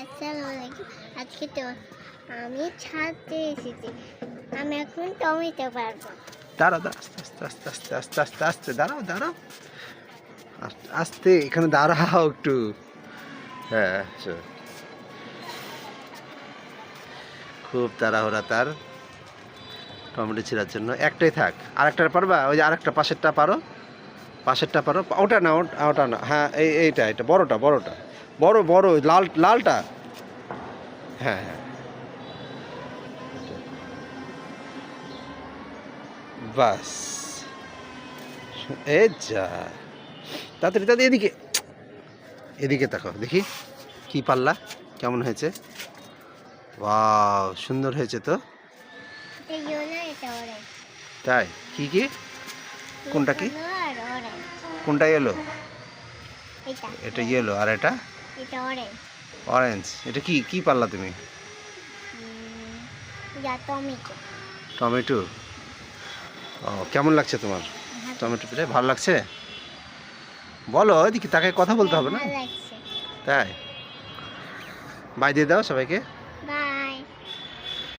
আসসালামু আলাইকুম। আজকে তো আমি ছাদে এসেছি। আমি এখন টমেটো পারবো। দাঁড়াও দাঁড়াও, আস্তে আস্তে আস্তে আস্তে আস্তে আস্তে দাঁড়াও দাঁড়াও, আস্তে আস্তে এখানে দাঁড়াও একটু। হ্যাঁ খুব তাড়াহুড়া তার টমেটো ছিঁড়ার জন্য। একটাই থাক, আরেকটা পারবা? ওই যে আরেকটা পাশেরটা পারো, পাশেরটা পারো। ওটা না, ওটা না, হ্যাঁ এইটা, এটা বড়টা, বড়টা, বড় বড় লালটা। হ্যাঁ হ্যাঁ, বাস। এই যা, তাড়াতাড়ি তাড়াতাড়ি, এদিকে এদিকে তাকাও দেখি কি পারলা, কেমন হয়েছে? ওয়াও, সুন্দর হয়েছে তো। এটা ইয়েলো, এটা অরেঞ্জ। তাই? কি কি? কোনটা কি? ইয়েলো আর অরেঞ্জ। কোনটা এলো? এটা এটা ইয়েলো আর এটা এটা অরেঞ্জ। অরেঞ্জ। এটা কি কি পারলা তুমি? যা টমেটো। টমেটো। ও, কেমন লাগছে তোমার টমেটো পিঠে? ভালো লাগছে? বলো, এদিকে তাকে কথা বলতে হবে না? ভালো লাগছে। তাই? বাই দিয়ে দাও সবাইকে।